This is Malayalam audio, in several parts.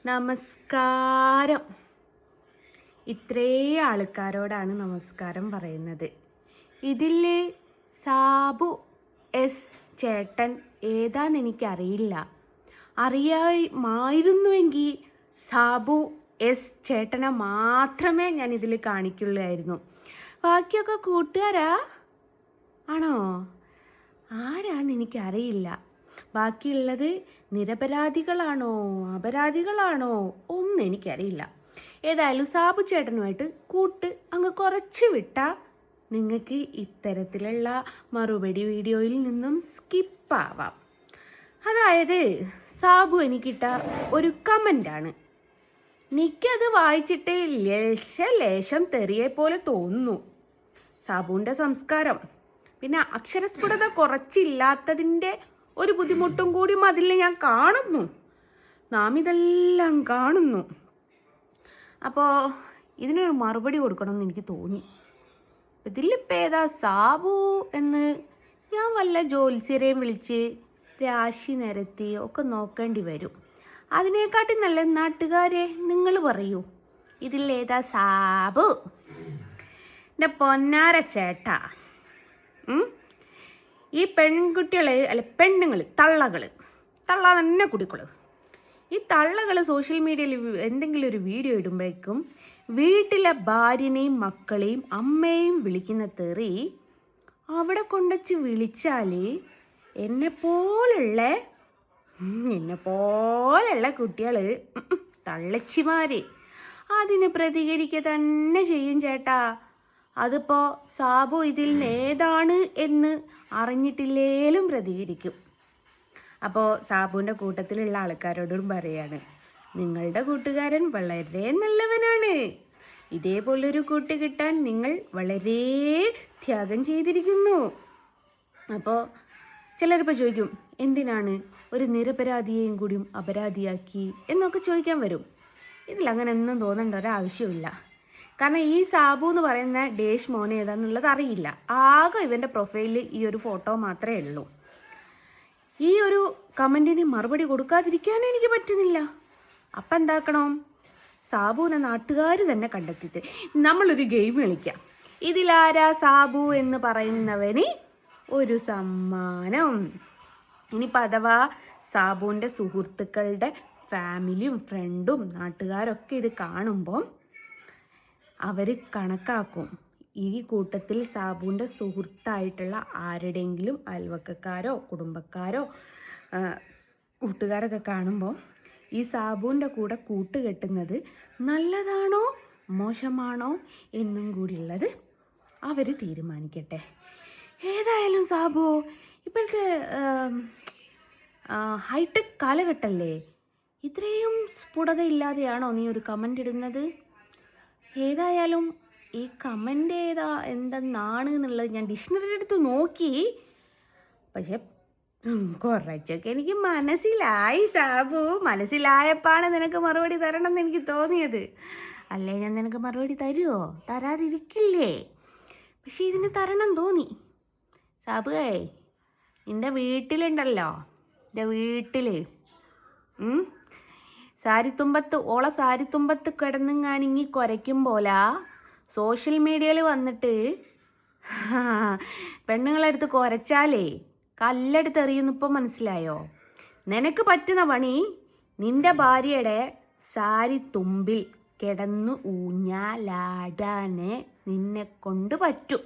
നമസ്കാരം. ഇത്രേ ആൾക്കാരോടാണ് നമസ്കാരം പറയുന്നത്. ഇതിൽ സാബു എസ് ചേട്ടൻ ഏതാന്ന് എനിക്കറിയില്ല. അറിയാമായിരുന്നുവെങ്കിൽ സാബു എസ് ചേട്ടനെ മാത്രമേ ഞാൻ ഇതിൽ കാണിക്കുള്ളായിരുന്നു. ബാക്കിയൊക്കെ കൂട്ടുകാരാ ആണോ? ആരാന്ന് എനിക്കറിയില്ല. ബാക്കിയുള്ളത് നിരപരാധികളാണോ അപരാധികളാണോ ഒന്നും എനിക്കറിയില്ല. ഏതായാലും സാബു ചേട്ടനുമായിട്ട് കൂട്ട് അങ്ങ് കുറച്ച് വിട്ടാൽ നിങ്ങൾക്ക് ഇത്തരത്തിലുള്ള മറുപടി വീഡിയോയിൽ നിന്നും സ്കിപ്പാവാം. അതായത് സാബു എനിക്കിട്ട ഒരു കമൻ്റാണ്. എനിക്കത് വായിച്ചിട്ട് ലേശം തെറിയെ പോലെ തോന്നുന്നു. സാബുവിൻ്റെ സംസ്കാരം പിന്നെ അക്ഷരസ്ഫുടത കുറച്ചില്ലാത്തതിൻ്റെ ഒരു ബുദ്ധിമുട്ടും കൂടി അതിൽ ഞാൻ കാണുന്നു. നാം ഇതെല്ലാം കാണുന്നു. അപ്പോൾ ഇതിനൊരു മറുപടി കൊടുക്കണമെന്ന് എനിക്ക് തോന്നി. ഇതിലിപ്പോൾ ഏതാ സാബു എന്ന് ഞാൻ വല്ല ജ്യോത്സ്യരെയും വിളിച്ച് രാശി നിരത്തി ഒക്കെ നോക്കേണ്ടി വരും. അതിനെക്കാട്ടി നല്ല നാട്ടുകാരെ നിങ്ങൾ പറയൂ, ഇതിലേതാ സാബു? എൻ്റെ പൊന്നാര ചേട്ടാ, ഈ പെൺകുട്ടികൾ അല്ല പെണ്ണുങ്ങൾ തള്ള തന്നെ കുടിക്കുള്ളൂ. ഈ തള്ളകൾ സോഷ്യൽ മീഡിയയിൽ എന്തെങ്കിലും ഒരു വീഡിയോ ഇടുമ്പോഴേക്കും വീട്ടിലെ ഭാര്യനെയും മക്കളെയും അമ്മയെയും വിളിക്കുന്ന തെറി അവിടെ കൊണ്ടുവച്ച് വിളിച്ചാൽ എന്നെപ്പോലുള്ള കുട്ടികൾ തള്ളച്ചിമാർ അതിന് പ്രതികരിക്കുക തന്നെ ചെയ്യും ചേട്ടാ. അതിപ്പോൾ സാബു ഇതിൽ ഏതാണ് എന്ന് അറിഞ്ഞിട്ടില്ലേലും പ്രതികരിക്കും. അപ്പോൾ സാബുവിൻ്റെ കൂട്ടത്തിലുള്ള ആൾക്കാരോടും പറയാണ്, നിങ്ങളുടെ കൂട്ടുകാരൻ വളരെ നല്ലവനാണ്. ഇതേപോലൊരു കൂട്ട് കിട്ടാൻ നിങ്ങൾ വളരെ ത്യാഗം ചെയ്തിരിക്കുന്നു. അപ്പോൾ ചിലരിപ്പോൾ ചോദിക്കും, എന്തിനാണ് ഒരു നിരപരാധിയെയും കൂടിയും അപരാധിയാക്കി എന്നൊക്കെ ചോദിക്കാൻ വരും. ഇതിലങ്ങനെ ഒന്നും തോന്നേണ്ട ഒരാവശ്യമില്ല. കാരണം ഈ സാബു എന്ന് പറയുന്ന ഡേഷ് മോനെ ഏതാന്നുള്ളത് അറിയില്ല. ആകെ ഇവൻ്റെ പ്രൊഫൈലിൽ ഈ ഒരു ഫോട്ടോ മാത്രമേ ഉള്ളൂ. ഈ ഒരു കമൻറ്റിന് മറുപടി കൊടുക്കാതിരിക്കാനും എനിക്ക് പറ്റുന്നില്ല. അപ്പം എന്താക്കണം? സാബുവിനെ നാട്ടുകാർ തന്നെ കണ്ടെത്തിയിട്ട് നമ്മളൊരു ഗെയിം കളിക്കാം. ഇതിലാരാ സാബു എന്ന് പറയുന്നവന് ഒരു സമ്മാനം. ഇനിയിപ്പോൾ അഥവാ സാബുവിൻ്റെ സുഹൃത്തുക്കളുടെ ഫാമിലിയും ഫ്രണ്ടും നാട്ടുകാരൊക്കെ ഇത് കാണുമ്പം അവർ കണക്കാക്കും, ഈ കൂട്ടത്തിൽ സാബുവിൻ്റെ സുഹൃത്തായിട്ടുള്ള ആരുടെയെങ്കിലും അയൽവക്കക്കാരോ കുടുംബക്കാരോ കൂട്ടുകാരൊക്കെ കാണുമ്പോൾ ഈ സാബുവിൻ്റെ കൂടെ കൂട്ടുകെട്ടുന്നത് നല്ലതാണോ മോശമാണോ എന്നും കൂടിയുള്ളത് അവർ തീരുമാനിക്കട്ടെ. ഏതായാലും സാബു ഇപ്പോഴത്തെ ഹൈടെക് കാലഘട്ടമല്ലേ, ഇത്രയും സ്ഫുടത ഇല്ലാതെയാണോ നീ ഒരു കമൻ്റ് ഇടുന്നത്? ഏതായാലും ഈ കമൻ്റ് എന്തെന്നാണ് എന്നുള്ളത് ഞാൻ ഡിക്ഷണറി എടുത്ത് നോക്കി. പക്ഷെ കുറച്ചൊക്കെ എനിക്ക് മനസ്സിലായി സാബു. മനസ്സിലായപ്പാണ് നിനക്ക് മറുപടി തരണം എന്ന് എനിക്ക് തോന്നിയത്. അല്ലേ ഞാൻ നിനക്ക് മറുപടി തരുമോ? തരാതിരിക്കില്ലേ? പക്ഷെ ഇതിന് തരണം തോന്നി. സാബുവേ, നിൻ്റെ വീട്ടിലുണ്ടല്ലോ, എൻ്റെ വീട്ടിൽ സാരിത്തുമ്പത്ത് കിടന്നിങ്ങാനിങ്ങി കുരയ്ക്കും പോലെ സോഷ്യൽ മീഡിയയിൽ വന്നിട്ട് പെണ്ണുങ്ങളെടുത്ത് കുരച്ചാലേ കല്ലെടുത്ത് എറിയുന്നിപ്പോൾ മനസ്സിലായോ? നിനക്ക് പറ്റുന്ന പണി നിൻ്റെ ഭാര്യയുടെ സാരിത്തുമ്പിൽ കിടന്ന് ഊഞ്ഞാലാടാനെ നിന്നെ കൊണ്ട് പറ്റും.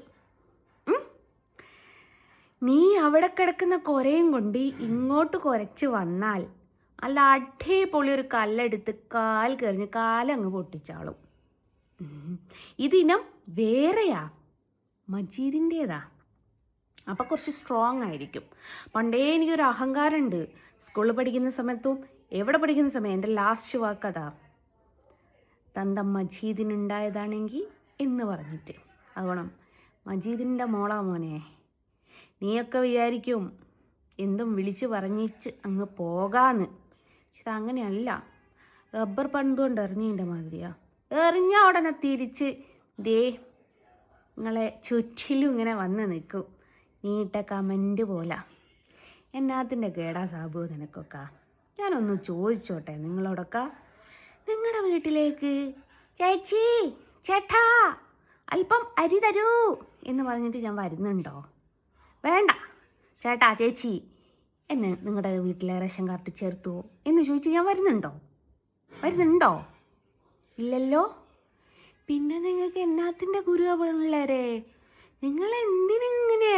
നീ അവിടെ കിടക്കുന്ന കുരയും കൊണ്ട് ഇങ്ങോട്ട് കുരച്ച് വന്നാൽ അല്ല അടിപൊളി ഒരു കല്ലെടുത്ത് കാൽ കെറിഞ്ഞ് കാലങ്ങ് പൊട്ടിച്ചാളും. ഇതിനം വേറെയാ, മജീദിൻ്റേതാ. അപ്പം കുറച്ച് സ്ട്രോങ് ആയിരിക്കും. പണ്ടേ എനിക്കൊരു അഹങ്കാരമുണ്ട്. സ്കൂളിൽ പഠിക്കുന്ന സമയത്തും എവിടെ പഠിക്കുന്ന സമയം എൻ്റെ ലാസ്റ്റ് വാക്കതാ, തന്തം മജീദിനുണ്ടായതാണെങ്കിൽ എന്ന് പറഞ്ഞിട്ട്. അതുകൊണ്ട് മജീദിൻ്റെ മോളാ മോനെ. നീയൊക്കെ വിചാരിക്കും എന്തും വിളിച്ച് പറഞ്ഞിട്ട് അങ്ങ് പോകാന്ന്. പക്ഷെ അങ്ങനെയല്ല. റബ്ബർ പന്ത് കൊണ്ട് എറിഞ്ഞതിൻ്റെ മാതിരിയാ. എറിഞ്ഞ ഉടനെ തിരിച്ച് ദേ നിങ്ങളെ ചുറ്റിലും ഇങ്ങനെ വന്ന് നിൽക്കും. നീട്ട കമൻറ്റ് പോലെ. എന്നാത്തിൻ്റെ കേടാ സാബു നിനക്കൊക്കെ? ഞാനൊന്ന് ചോദിച്ചോട്ടെ നിങ്ങളോടൊക്കെ. നിങ്ങളുടെ വീട്ടിലേക്ക് ചേച്ചി ചേട്ടാ അല്പം അരി തരൂ എന്ന് പറഞ്ഞിട്ട് ഞാൻ വരുന്നുണ്ടോ? വേണ്ട ചേട്ടാ ചേച്ചി എന്നെ നിങ്ങളുടെ വീട്ടിലെ റേഷൻ കാർഡ് ചേർത്തുവോ എന്ന് ചോദിച്ച് ഞാൻ വരുന്നുണ്ടോ? ഇല്ലല്ലോ. പിന്നെ നിങ്ങൾക്ക് എന്നാത്തിൻ്റെ പിള്ളേരെ? നിങ്ങൾ എന്തിനിങ്ങനെ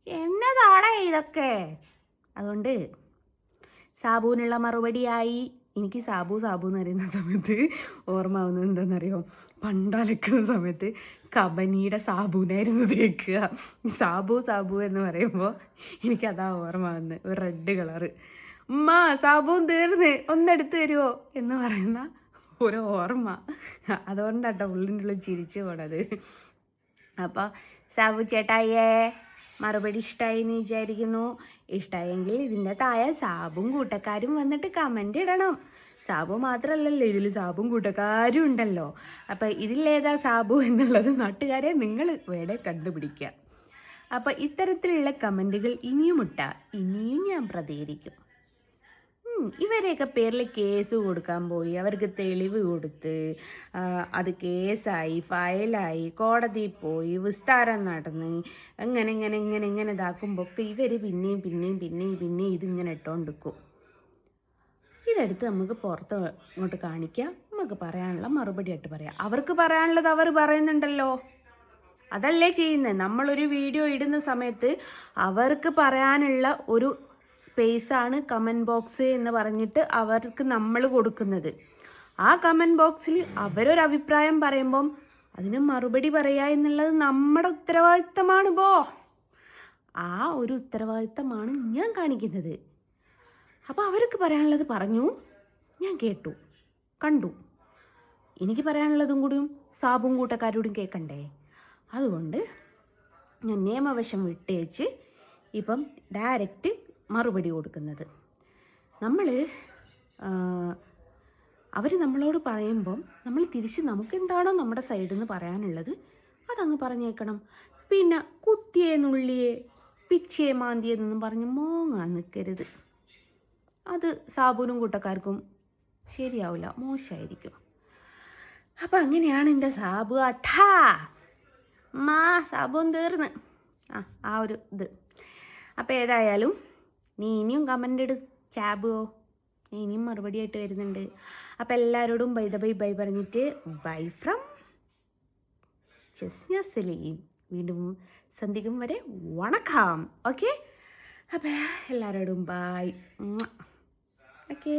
എന്നതാടേ ഇതൊക്കെ? അതുകൊണ്ട് സാബുവിനുള്ള മറുപടിയായി എനിക്ക് സാബു എന്ന് പറയുന്ന സമയത്ത് ഓർമ്മ ആവുന്നത് എന്താണെന്നറിയോ? പണ്ടലക്കുന്ന സമയത്ത് കബനിയുടെ സാബുവിനായിരുന്നു തേക്കുക. സാബു എന്ന് പറയുമ്പോൾ എനിക്കതാ ഓർമ്മ വന്ന് ഒരു റെഡ് കളറ്. ഉമ്മ സാബുവും തീർന്ന് ഒന്നെടുത്ത് തരുമോ എന്ന് പറയുന്ന ഒരു ഓർമ്മ. അതുകൊണ്ടാട്ടോ ഉള്ളിൻ്റെ ഉള്ളിൽ ചിരിച്ചു പോണത്. അപ്പോൾ സാബു ചേട്ടായിയേ മറുപടി ഇഷ്ടമായി എന്ന് വിചാരിക്കുന്നു. ഇഷ്ടമായെങ്കിൽ ഇതിൻ്റെ താഴെ സാബും കൂട്ടക്കാരും വന്നിട്ട് കമൻ്റ് ഇടണം. സാബു മാത്രമല്ലല്ലോ, ഇതിൽ സാബും കൂട്ടക്കാരും ഉണ്ടല്ലോ. അപ്പം ഇതിലേതാ സാബു എന്നുള്ളത് നാട്ടുകാരെ നിങ്ങൾ വേടെ കണ്ടുപിടിക്കുക. അപ്പം ഇത്തരത്തിലുള്ള കമൻറ്റുകൾ ഇനിയും ഞാൻ പ്രതികരിക്കും. ഇവരെയൊക്കെ പേരിൽ കേസ് കൊടുക്കാൻ പോയി, അവർക്ക് തെളിവ് കൊടുത്ത് അത് കേസായി ഫയലായി കോടതിയിൽ പോയി വിസ്താരം നടന്ന് ഇങ്ങനെ ഇതാക്കുമ്പോൾ ഒക്കെ ഇവർ പിന്നെയും ഇതിങ്ങനെ ഇട്ടുകൊണ്ടിരിക്കും. ഇതെടുത്ത് നമുക്ക് പുറത്ത് ഇങ്ങോട്ട് കാണിക്കാം, നമുക്ക് പറയാനുള്ള മറുപടി ആയിട്ട് പറയാം. അവർക്ക് പറയാനുള്ളത് അവർ പറയുന്നുണ്ടല്ലോ, അതല്ലേ ചെയ്യുന്നത്. നമ്മളൊരു വീഡിയോ ഇടുന്ന സമയത്ത് അവർക്ക് പറയാനുള്ള ഒരു സ്പേസാണ് കമൻറ്റ് ബോക്സ് എന്ന് പറഞ്ഞിട്ട് അവർക്ക് നമ്മൾ കൊടുക്കുന്നത്. ആ കമൻറ്റ് ബോക്സിൽ അവരൊരു അഭിപ്രായം പറയുമ്പം അതിന് മറുപടി പറയുക എന്നുള്ളത് നമ്മുടെ ഉത്തരവാദിത്തമാണ്. ആ ഒരു ഉത്തരവാദിത്തമാണ് ഞാൻ കാണിക്കുന്നത്. അപ്പോൾ അവർക്ക് പറയാനുള്ളത് പറഞ്ഞു, ഞാൻ കേട്ടു കണ്ടു. എനിക്ക് പറയാനുള്ളതും കൂടിയും സാബും കൂട്ടക്കാരോടും കേൾക്കണ്ടേ? അതുകൊണ്ട് ഞാൻ നിയമവശം വിട്ടേച്ച് ഇപ്പം ഡയറക്റ്റ് മറുപടി കൊടുക്കുന്നത്. അവർ നമ്മളോട് പറയുമ്പം നമ്മൾ തിരിച്ച് നമുക്കെന്താണോ നമ്മുടെ സൈഡിൽ നിന്ന് പറയാനുള്ളത് അതങ്ങ് പറഞ്ഞേക്കണം. പിന്നെ കുത്തിയെ നുള്ളിയെ പിച്ചിയെ മാന്തിയെന്നൊന്നും പറഞ്ഞ് മോങ്ങാൻ നിൽക്കരുത്. അത് സാബുനും കൂട്ടക്കാർക്കും ശരിയാവില്ല, മോശമായിരിക്കും. അപ്പം അങ്ങനെയാണ് എൻ്റെ സാബു അട്ടാ സാബുവും തീർന്ന് ആ ഒരു ഇത്. അപ്പോൾ ഏതായാലും നീ ഇനിയും കമൻ്റ് ഇട് ചാബുവോ, നീ ഇനിയും മറുപടി ആയിട്ട് വരുന്നുണ്ട്. അപ്പോൾ എല്ലാവരോടും ബൈ പറഞ്ഞിട്ട് ബൈ ഫ്രം ജസ്ന സലീം. വീണ്ടും സന്ധിക്കും വരെ വണക്കം. ഓക്കെ, അപ്പോൾ എല്ലാവരോടും ബൈ. ഓക്കേ.